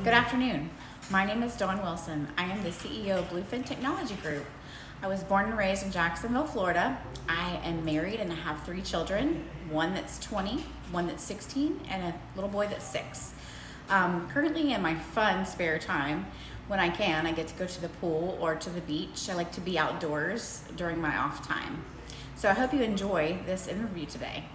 Good afternoon. My name is Dawn Wilson. I am the CEO of Bluefin Technology Group. I was born and raised in Jacksonville, Florida. I am married and I have 3 children, one that's 20, one that's 16, and a little boy that's 6. Currently in my fun spare time, when I can, I get to go to the pool or to the beach. I like to be outdoors during my off time. So I hope you enjoy this interview today.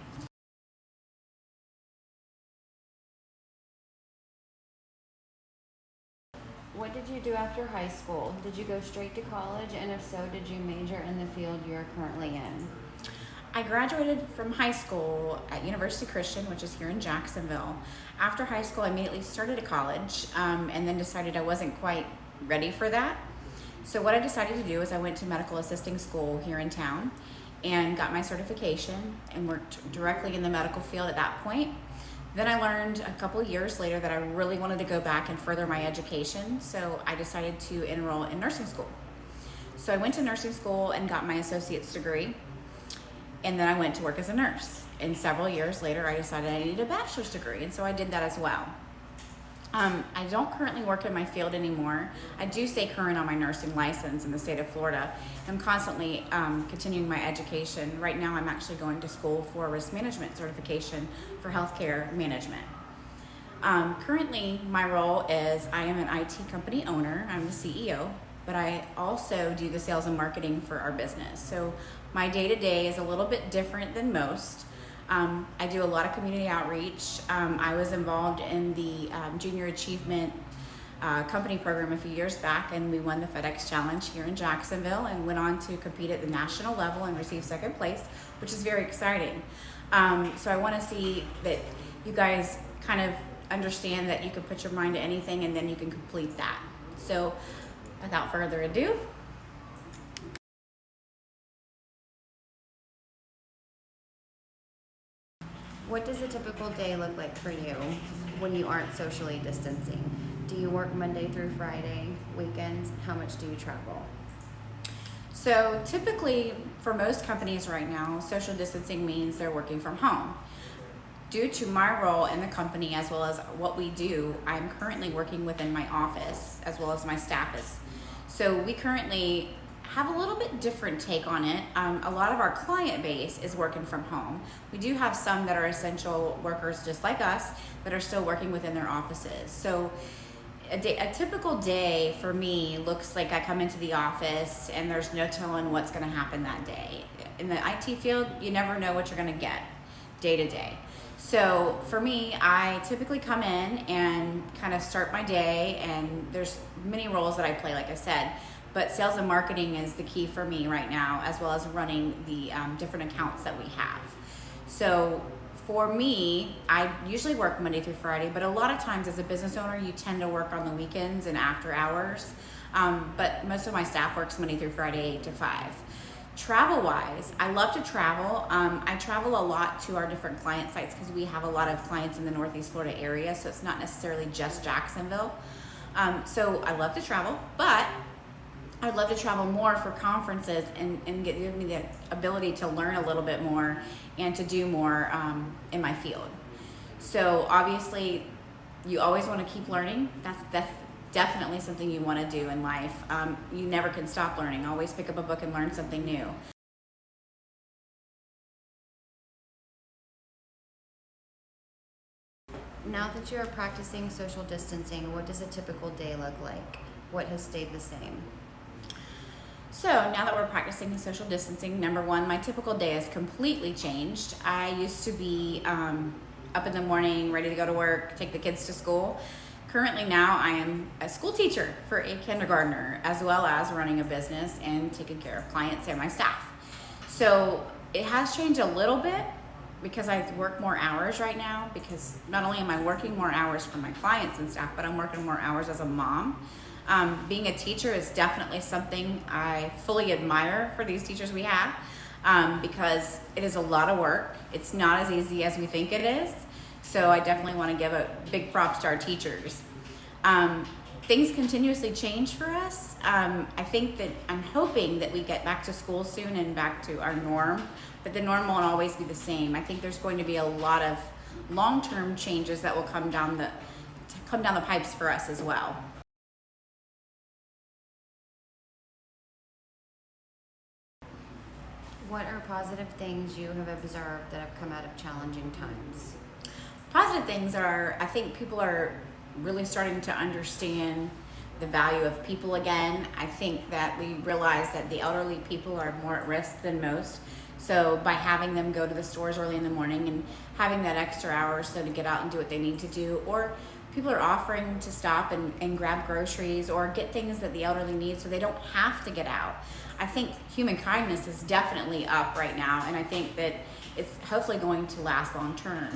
What did you do after high school? Did you go straight to college? And if so, did you major in the field you're currently in? I graduated from high school at University Christian, which is here in Jacksonville. After high school, I immediately started a college and then decided I wasn't quite ready for that. So what I decided to do is I went to medical assisting school here in town and got my certification and worked directly in the medical field at that point. Then I learned a couple of years later that I really wanted to go back and further my education, so I decided to enroll in nursing school. So I went to nursing school and got my associate's degree, and then I went to work as a nurse. And several years later, I decided I needed a bachelor's degree, and so I did that as well. I don't currently work in my field anymore. I do stay current on my nursing license in the state of Florida. I'm constantly continuing my education. Right now, I'm actually going to school for risk management certification for healthcare management. Currently, my role is I am an IT company owner. I'm the CEO, but I also do the sales and marketing for our business. So my day-to-day is a little bit different than most. I do a lot of community outreach. I was involved in the Junior Achievement company program a few years back, and we won the FedEx Challenge here in Jacksonville and went on to compete at the national level and receive second place, which is very exciting. So I want to see that you guys kind of understand that you can put your mind to anything and then you can complete that. So without further ado, What does a typical day look like for you when you aren't socially distancing? Do you work Monday through Friday, weekends? How much do you travel? so typically for most companies right now, social distancing means they're working from home. Due to my role in the company as well as what we do, I'm currently working within my office as well as my staff is. So we currently have a little bit different take on it. A lot of our client base is working from home. We do have some that are essential workers just like us that are still working within their offices. So a typical day for me looks like I come into the office and there's no telling what's gonna happen that day. In the IT field, you never know what you're gonna get day to day. So for me, I typically come in and kind of start my day, and there's many roles that I play, like I said, but sales and marketing is the key for me right now, as well as running the different accounts that we have. So for me, I usually work Monday through Friday, but a lot of times as a business owner, you tend to work on the weekends and after hours. But most of my staff works Monday through Friday, 8 to 5. Travel-wise, I love to travel. I travel a lot to our different client sites because we have a lot of clients in the Northeast Florida area, so it's not necessarily just Jacksonville. So I love to travel, but I'd love to travel more for conferences and give me the ability to learn a little bit more and to do more in my field. So obviously, you always want to keep learning. That's definitely something you want to do in life. You never can stop learning. Always pick up a book and learn something new. Now that you are practicing social distancing, what does a typical day look like? What has stayed the same? So now that we're practicing social distancing, number one, my typical day has completely changed. I used to be up in the morning, ready to go to work, take the kids to school. Currently now I am a school teacher for a kindergartner, as well as running a business and taking care of clients and my staff. So it has changed a little bit because I work more hours right now, because not only am I working more hours for my clients and staff, but I'm working more hours as a mom. Being a teacher is definitely something I fully admire for these teachers we have, because it is a lot of work. It's not as easy as we think it is. So I definitely want to give a big props to our teachers. Things continuously change for us. I'm hoping that we get back to school soon and back to our norm, but the norm won't always be the same. I think there's going to be a lot of long-term changes that will come come down the pipes for us as well. What are positive things you have observed that have come out of challenging times? Positive things are, I think people are really starting to understand the value of people again. I think that we realize that the elderly people are more at risk than most. So by having them go to the stores early in the morning and having that extra hour or so to get out and do what they need to do, or people are offering to stop and grab groceries or get things that the elderly need so they don't have to get out. I think human kindness is definitely up right now, and I think that it's hopefully going to last long term,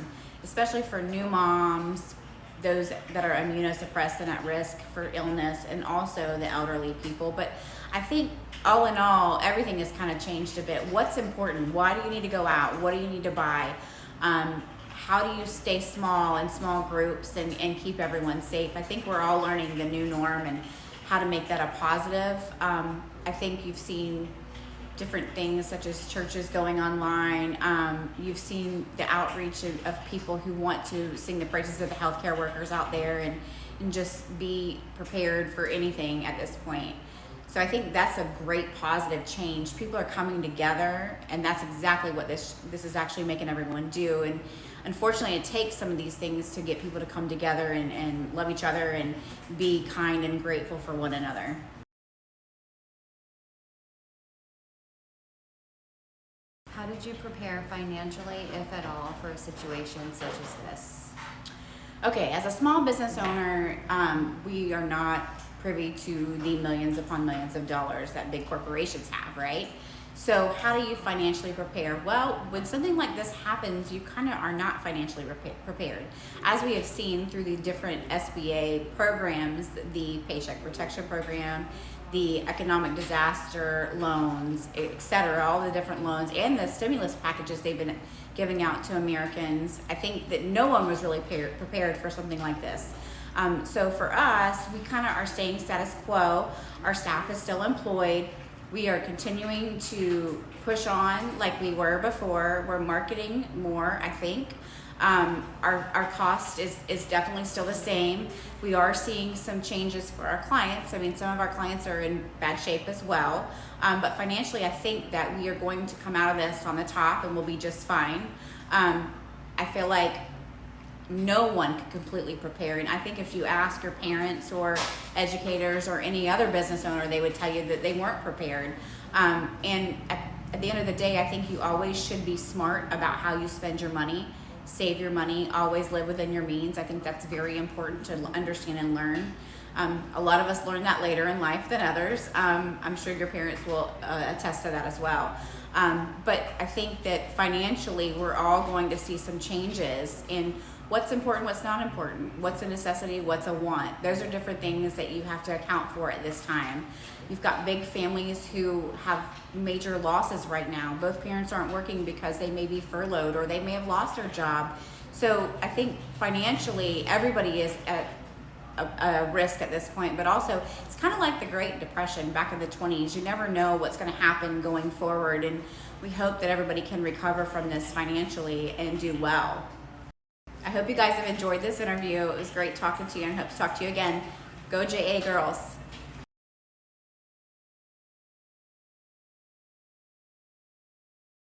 especially for new moms, those that are immunosuppressed and at risk for illness, and also the elderly people. But I think all in all, everything has kind of changed a bit. What's important? Why do you need to go out? What do you need to buy? How do you stay small in small groups and keep everyone safe? I think we're all learning the new norm and how to make that a positive. I think you've seen different things such as churches going online. You've seen the outreach of people who want to sing the praises of the healthcare workers out there and just be prepared for anything at this point. So I think that's a great positive change. People are coming together, and that's exactly what this is actually making everyone do. And unfortunately, it takes some of these things to get people to come together and love each other and be kind and grateful for one another. How did you prepare financially, if at all, for a situation such as this? Okay, as a small business owner, we are not privy to the millions upon millions of dollars that big corporations have, right? So how do you financially prepare? Well, when something like this happens, you kind of are not financially prepared. As we have seen through the different SBA programs, the Paycheck Protection Program, the economic disaster loans, etc., all the different loans and the stimulus packages they've been giving out to Americans, I think that no one was really prepared for something like this. So for us, we kind of are staying status quo. Our staff is still employed. We are continuing to push on like we were before. We're marketing more, I think. Our cost is definitely still the same. We are seeing some changes for our clients. I mean, some of our clients are in bad shape as well. But financially, I think that we are going to come out of this on the top and we'll be just fine. I feel like no one can completely prepare. And I think if you ask your parents or educators or any other business owner, they would tell you that they weren't prepared. And at the end of the day, I think you always should be smart about how you spend your money. Save your money, always live within your means. I think that's very important to understand and learn. A lot of us learn that later in life than others. I'm sure your parents will attest to that as well. But I think that financially, we're all going to see some changes in what's important, what's not important, what's a necessity, what's a want. Those are different things that you have to account for at this time. You've got big families who have major losses right now. Both parents aren't working because they may be furloughed or they may have lost their job. So I think financially, everybody is at a risk at this point, but also it's kind of like the Great Depression back in the 20s. You never know what's going to happen going forward, and we hope that everybody can recover from this financially and do well. I hope you guys have enjoyed this interview. It was great talking to you, and I hope to talk to you again. Go JA girls.